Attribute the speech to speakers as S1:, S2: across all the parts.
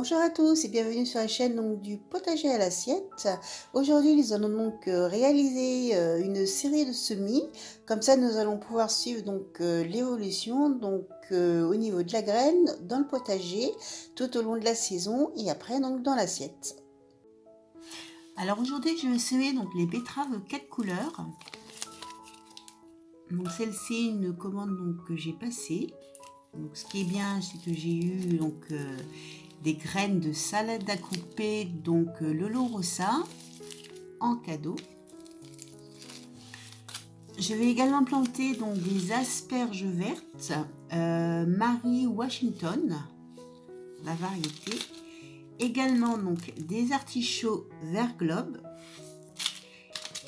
S1: Bonjour à tous et bienvenue sur la chaîne donc, du potager à l'assiette. Aujourd'hui nous allons donc réaliser une série de semis. Comme ça nous allons pouvoir suivre donc l'évolution donc au niveau de la graine dans le potager tout au long de la saison et après donc dans l'assiette. Alors aujourd'hui je vais semer donc les betteraves 4 couleurs. Donc celle-ci une commande donc, que j'ai passée. Donc ce qui est bien c'est que j'ai eu donc des graines de salade à couper, donc Lolo Rossa, en cadeau. Je vais également planter donc des asperges vertes, Marie Washington, la variété. Également donc des artichauts vert globe.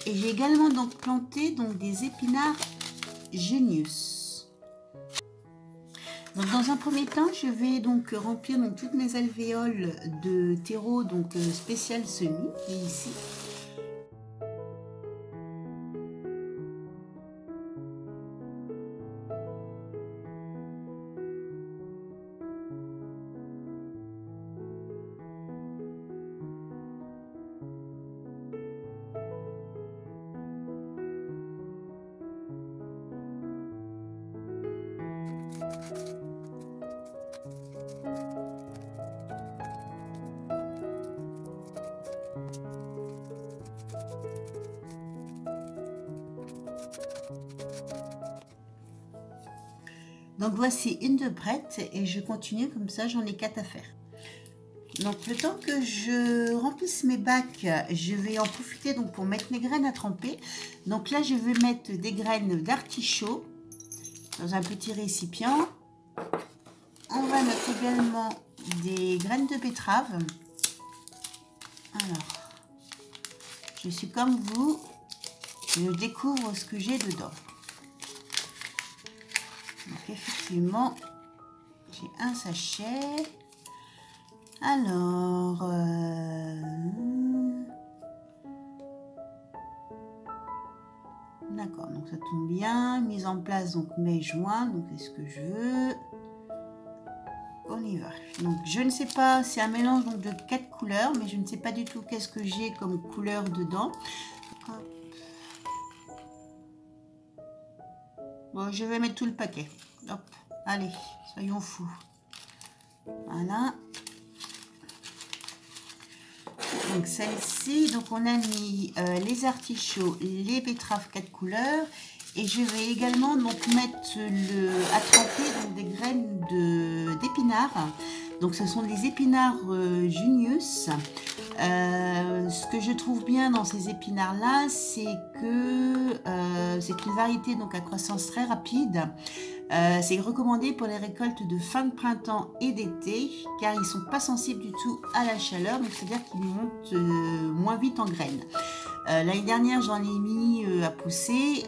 S1: Et j'ai également donc planté donc des épinards Genius. Donc dans un premier temps, je vais donc remplir donc toutes mes alvéoles de terreau donc spécial semis, qui est ici. Donc voici une de prête et je continue comme ça, j'en ai 4 à faire. Donc le temps que je remplisse mes bacs, je vais en profiter donc pour mettre mes graines à tremper. Donc là je vais mettre des graines d'artichaut dans un petit récipient. On va mettre également des graines de betterave. Alors, je suis comme vous, je découvre ce que j'ai dedans. Donc effectivement, j'ai un sachet. Alors, d'accord, donc ça tombe bien. Mise en place donc mai-juin, donc c'est ce que je veux. On y va. Donc je ne sais pas, c'est un mélange donc de 4 couleurs, mais je ne sais pas du tout qu'est-ce que j'ai comme couleur dedans. Hop. Bon, je vais mettre tout le paquet. Hop, allez, soyons fous. Voilà. Donc celle-ci, donc on a mis les artichauts, les betteraves 4 couleurs. Et je vais également donc mettre à tremper donc, des graines d'épinards. Donc ce sont des épinards Junius. Ce que je trouve bien dans ces épinards là, c'est que c'est une variété donc à croissance très rapide. C'est recommandé pour les récoltes de fin de printemps et d'été car ils ne sont pas sensibles du tout à la chaleur, donc c'est-à-dire qu'ils montent moins vite en graines. L'année dernière j'en ai mis à pousser,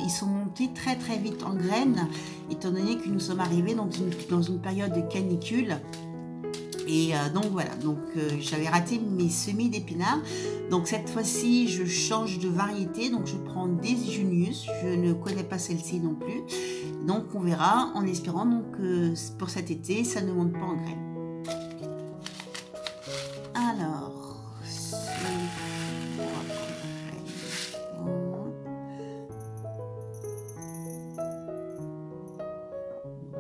S1: ils sont montés très très vite en graines étant donné que nous sommes arrivés dans une période de canicule. Et donc voilà, donc j'avais raté mes semis d'épinards. Donc cette fois-ci, je change de variété. Donc je prends des Junius. Je ne connais pas celle-ci non plus. Donc on verra en espérant donc, pour cet été, ça ne monte pas en graines. Alors,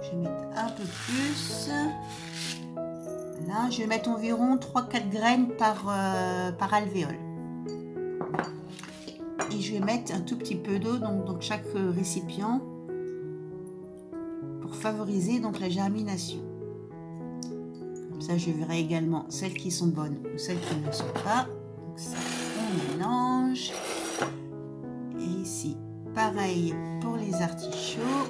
S1: je vais mettre un peu plus. Là, je vais mettre environ 3-4 graines par alvéole. Et je vais mettre un tout petit peu d'eau dans chaque récipient pour favoriser donc la germination. Comme ça, je verrai également celles qui sont bonnes ou celles qui ne le sont pas. Donc ça, on mélange. Et ici, pareil pour les artichauts.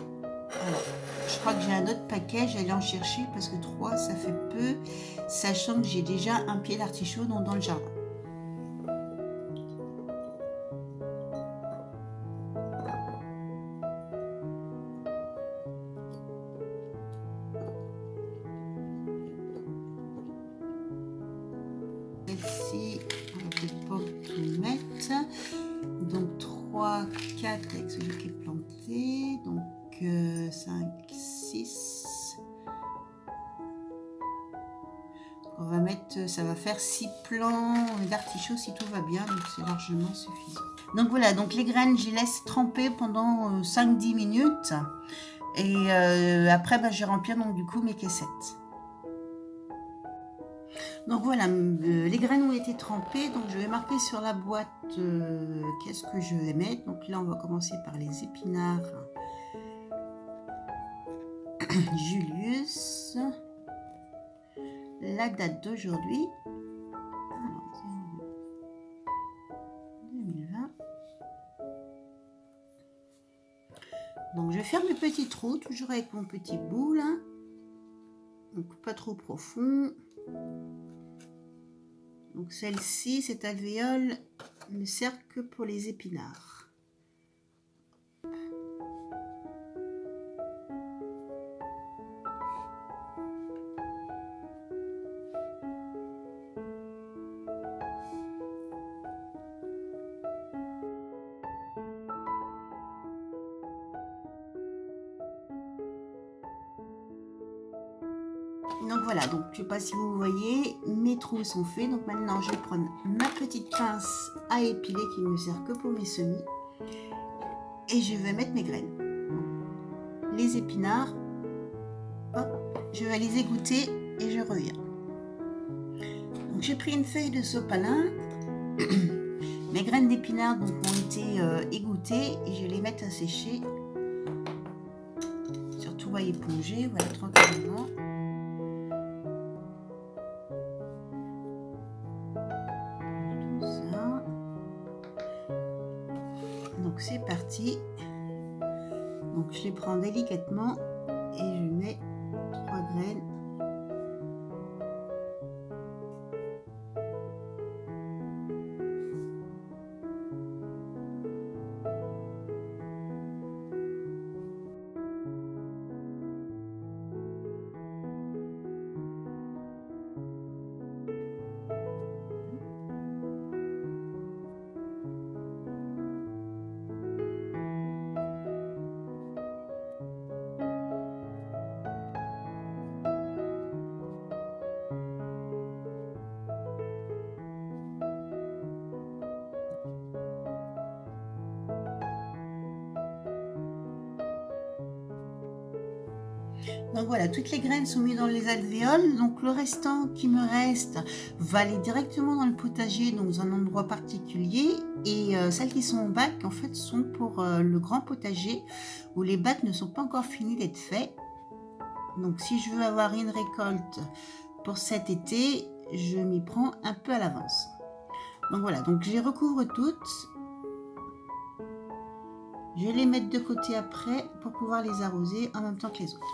S1: Alors, je crois que j'ai un autre paquet, j'allais en chercher parce que 3 ça fait peu, sachant que j'ai déjà un pied d'artichaut dans le jardin. Celle-ci, on va peut-être pas tout mettre. Donc 3, 4 avec celui qui est planté, donc 5, 6. on va mettre, ça va faire 6 plants d'artichaut si tout va bien, donc c'est largement suffisant. Donc voilà, donc les graines, je les laisse tremper pendant 5-10 minutes. Et après, bah, je vais remplir donc du coup mes caissettes. Donc voilà, les graines ont été trempées, donc je vais marquer sur la boîte qu'est-ce que je vais mettre. Donc là, on va commencer par les épinards Julius. La date d'aujourd'hui, 2020. Donc je vais faire mes petits trous, toujours avec mon petit bout là. Donc pas trop profond. Donc celle-ci, cette alvéole, ne sert que pour les épinards. Donc voilà, donc je ne sais pas si vous voyez, mes trous sont faits. Donc maintenant, je vais prendre ma petite pince à épiler qui ne me sert que pour mes semis. Et je vais mettre mes graines. Les épinards, hop, je vais les égoutter et je reviens. Donc j'ai pris une feuille de sopalin. Mes graines d'épinards donc ont été égouttées et je vais les mettre à sécher. Surtout à éponger, voilà, tranquillement. Donc c'est parti. Donc je les prends délicatement et je mets 3 graines. Donc voilà, toutes les graines sont mises dans les alvéoles. Donc le restant qui me reste va aller directement dans le potager, donc dans un endroit particulier. Et celles qui sont en bac, en fait, sont pour le grand potager où les bacs ne sont pas encore finis d'être faits. Donc si je veux avoir une récolte pour cet été, je m'y prends un peu à l'avance. Donc voilà, donc je les recouvre toutes. Je vais les mettre de côté après pour pouvoir les arroser en même temps que les autres.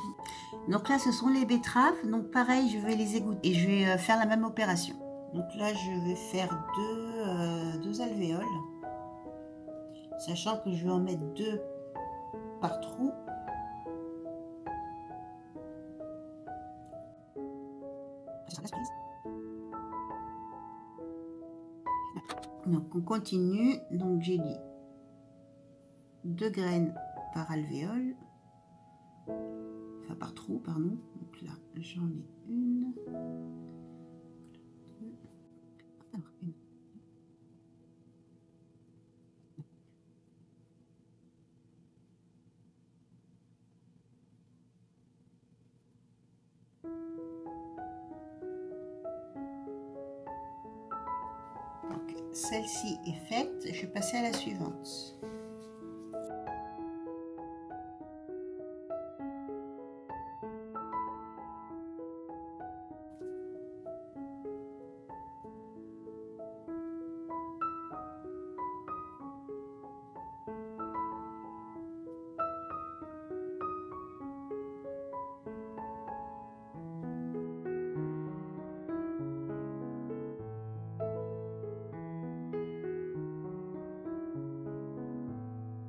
S1: Donc là, ce sont les betteraves. Donc pareil, je vais les égoutter et je vais faire la même opération. Donc là, je vais faire deux alvéoles, sachant que je vais en mettre 2 par trou. Donc on continue. Donc j'ai dit 2 graines par alvéole, enfin par trou, pardon. Donc là, j'en ai une, 2, alors une. Donc celle-ci est faite, je vais passer à la suivante.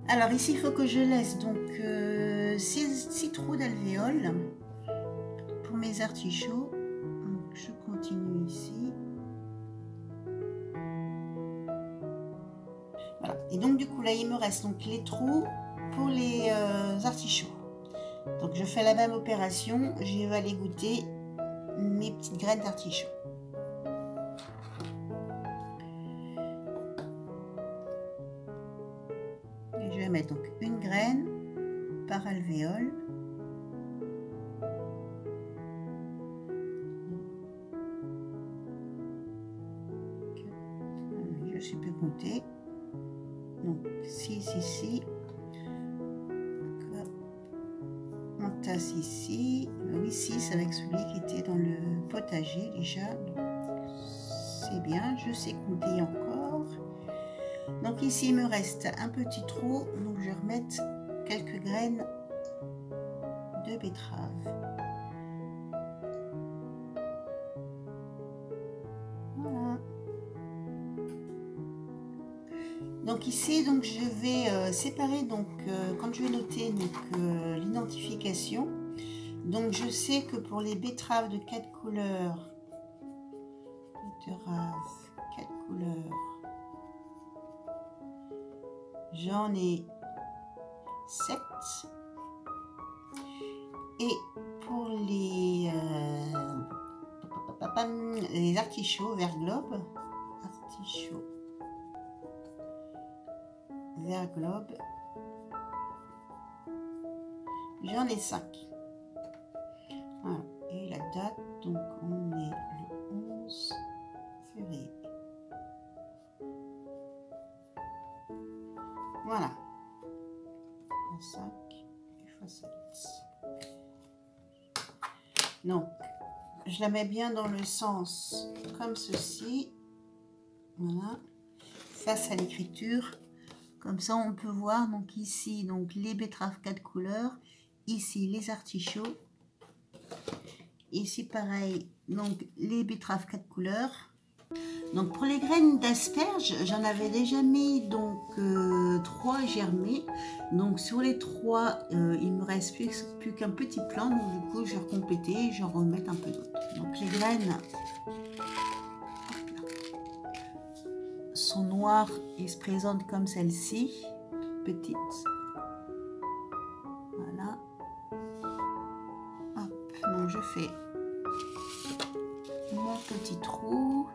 S1: Alors ici, il faut que je laisse donc 6 trous d'alvéole pour mes artichauts. Donc, je continue ici. Voilà. Et donc du coup là, il me reste donc les trous pour les artichauts. Donc je fais la même opération. Je vais aller goûter mes petites graines d'artichauts. mettre donc une graine par alvéole. Je sais plus compter. Donc 6 ici. On tasse ici. Oui, 6 avec celui qui était dans le potager déjà. C'est bien, je sais compter encore. Donc ici il me reste un petit trou, donc je vais remettre quelques graines de betterave. Voilà. Donc ici donc je vais séparer donc quand je vais noter l'identification. Donc je sais que pour les betteraves de 4 couleurs, betteraves 4 couleurs, j'en ai 7. Et pour les artichauts vert globe, j'en ai 5. Voilà. Et la date, donc on est le 11 février. Voilà. 5 x 7. Donc, je la mets bien dans le sens comme ceci. Voilà. Face à l'écriture. Comme ça, on peut voir donc ici donc les betteraves 4 couleurs. Ici, les artichauts. Ici, pareil, donc les betteraves 4 couleurs. Donc pour les graines d'asperges, j'en avais déjà mis donc 3 germés. Donc sur les 3, il me reste plus qu'un petit plan. Donc du coup, je vais recompléter et je vais en remettre un peu d'autres. Donc les graines sont noires et se présentent comme celle-ci, petites. Voilà. Hop, donc je fais mon petit trou.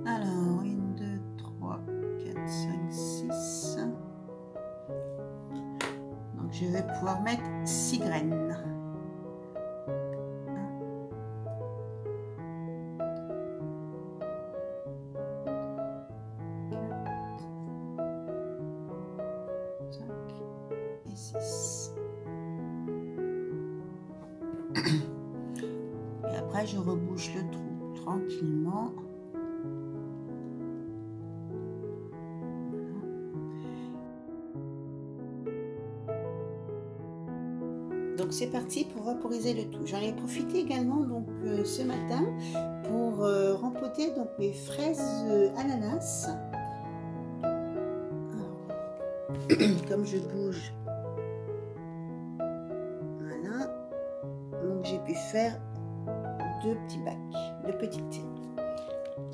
S1: Alors, 1, 2, 3, 4, 5, 6. Donc, je vais pouvoir mettre 6 graines. 5 et 6. Et après, je rebouche le trou tranquillement. Donc c'est parti pour vaporiser le tout. J'en ai profité également donc ce matin pour rempoter donc mes fraises ananas. Alors, comme je bouge, voilà. Donc j'ai pu faire 2 petits bacs, 2 petites tiges.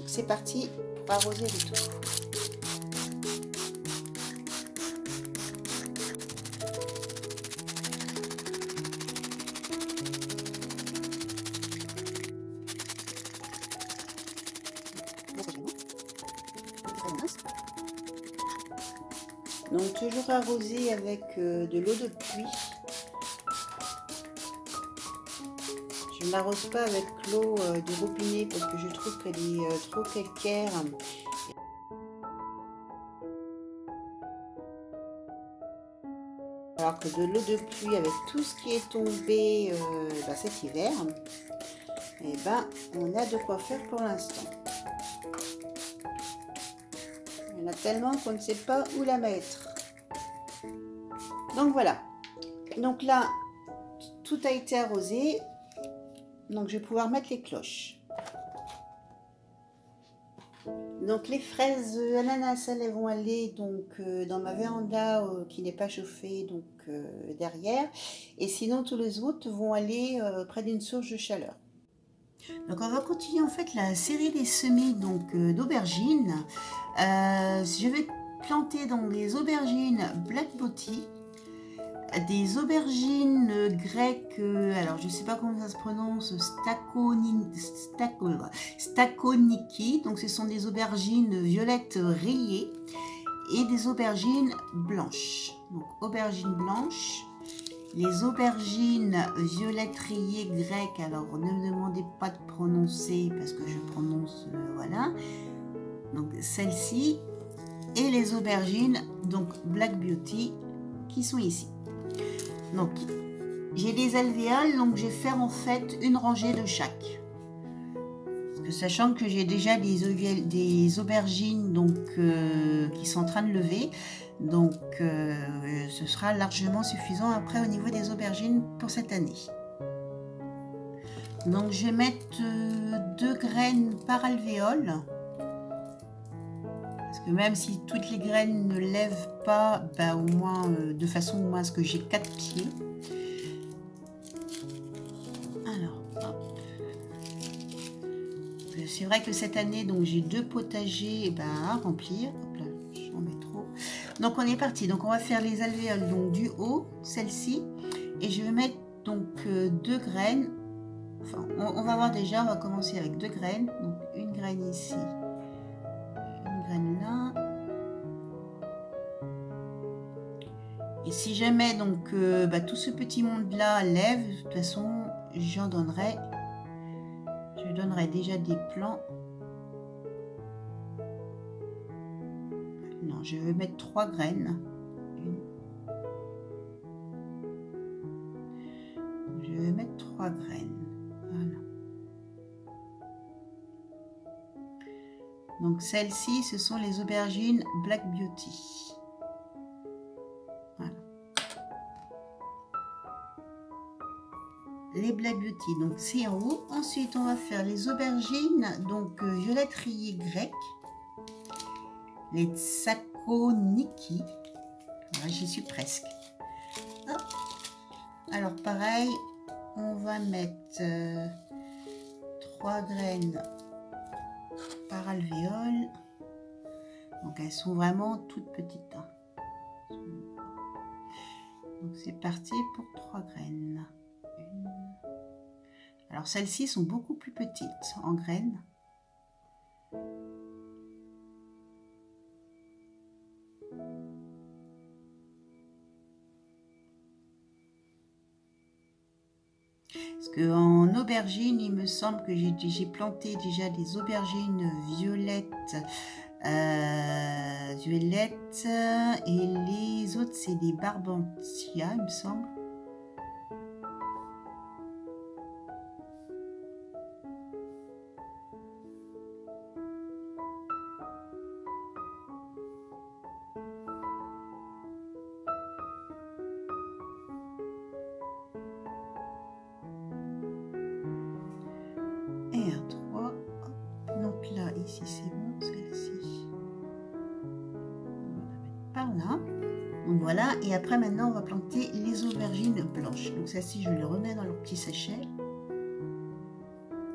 S1: C'est parti pour arroser le tout. Donc toujours arroser avec de l'eau de pluie. Je ne l'arrose pas avec l'eau du robinet parce que je trouve qu'elle est trop calcaire. Alors que de l'eau de pluie avec tout ce qui est tombé cet hiver, et on a de quoi faire pour l'instant. Il y en a tellement qu'on ne sait pas où la mettre. Donc voilà. Donc là, tout a été arrosé. Donc je vais pouvoir mettre les cloches. Donc les fraises ananas, elles vont aller donc dans ma véranda qui n'est pas chauffée donc derrière. Et sinon tous les autres vont aller près d'une source de chaleur. Donc on va continuer en fait la série des semis donc d'aubergines. Je vais planté donc des aubergines Black Beauty, des aubergines grecques, alors je ne sais pas comment ça se prononce, Stakoniki, donc ce sont des aubergines violettes rayées, et des aubergines blanches. Donc aubergines blanches, les aubergines violettes rayées grecques, alors ne me demandez pas de prononcer parce que je prononce, voilà. Donc celle-ci, et les aubergines donc Black Beauty qui sont ici. Donc j'ai des alvéoles, donc je vais faire en fait une rangée de chaque. Parce que sachant que j'ai déjà des aubergines donc qui sont en train de lever, donc ce sera largement suffisant après au niveau des aubergines pour cette année. Donc je vais mettre 2 graines par alvéole. Parce que même si toutes les graines ne lèvent pas, bah, au moins de façon au moins à ce que j'ai 4 pieds. Alors, hop. C'est vrai que cette année, donc j'ai 2 potagers à remplir. Hop là, j'en mets trop. Donc on est parti. Donc on va faire les alvéoles donc du haut, celle-ci, et je vais mettre donc 2 graines. Enfin, on va voir déjà. On va commencer avec 2 graines. Donc une graine ici, une graine là. Et si jamais donc tout ce petit monde là lève, de toute façon j'en donnerai. Je donnerai déjà des plants. Non, je vais mettre 3 graines. Je vais mettre 3 graines. Voilà. Donc celles-ci, ce sont les aubergines Black Beauty. Voilà. Les Black Beauty, donc c'est en haut. Ensuite, on va faire les aubergines, donc violettes rayées grecques. Les Tsakoniki. Voilà, j'y suis presque. Hop. Alors pareil, on va mettre 3 graines par alvéole. Donc elles sont vraiment toutes petites. Hein. Donc c'est parti pour 3 graines. Alors celles-ci sont beaucoup plus petites en graines. Parce qu'en aubergine, il me semble que j'ai planté déjà des aubergines violettes, et les autres c'est des barbantia, il me semble. Et un 3, donc là, ici c'est bon, celle-ci, on va la mettre par là. Donc voilà, et après maintenant on va planter les aubergines blanches. Donc celle-ci je les remets dans leur petit sachet.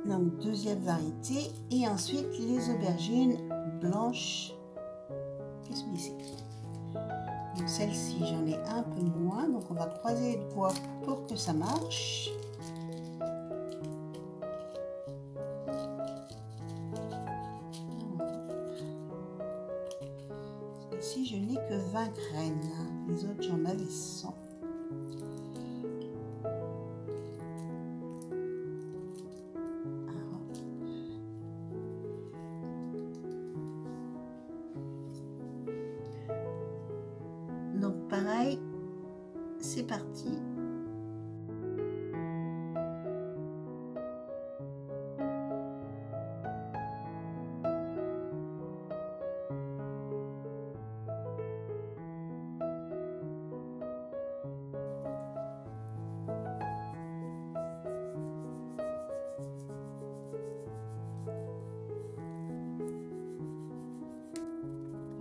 S1: Donc deuxième variété, et ensuite les aubergines blanches qui sont ici. Donc celle-ci j'en ai un peu moins, donc on va croiser les doigts pour que ça marche. Celle-ci je n'ai que 20 graines, les autres j'en avais 100. Donc pareil, c'est parti.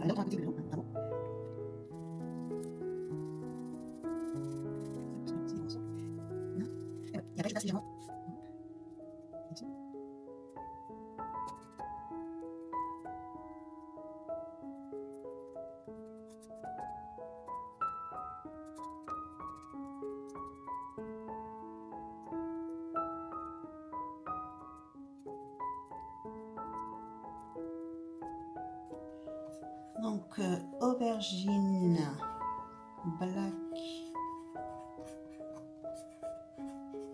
S1: Alors, un petit peu long, avant. Et après, je passe légèrement. Donc aubergine black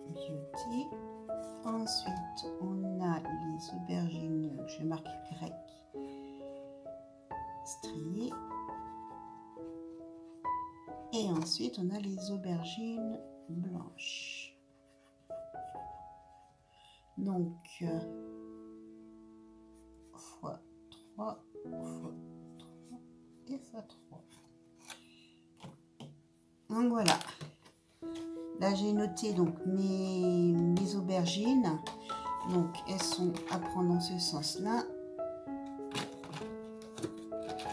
S1: beauty. Ensuite on a les aubergines, je marque grec striées. Et ensuite on a les aubergines blanches. Donc fois 3 fois 3 et fois 3. Donc voilà. Là j'ai noté donc mes aubergines. Donc elles sont à prendre dans ce sens-là.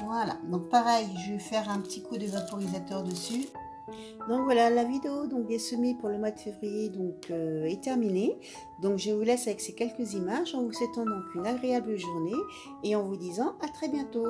S1: Voilà. Donc pareil, je vais faire un petit coup de vaporisateur dessus. Donc voilà, la vidéo donc des semis pour le mois de février donc est terminée. Donc je vous laisse avec ces quelques images en vous souhaitant donc une agréable journée et en vous disant à très bientôt.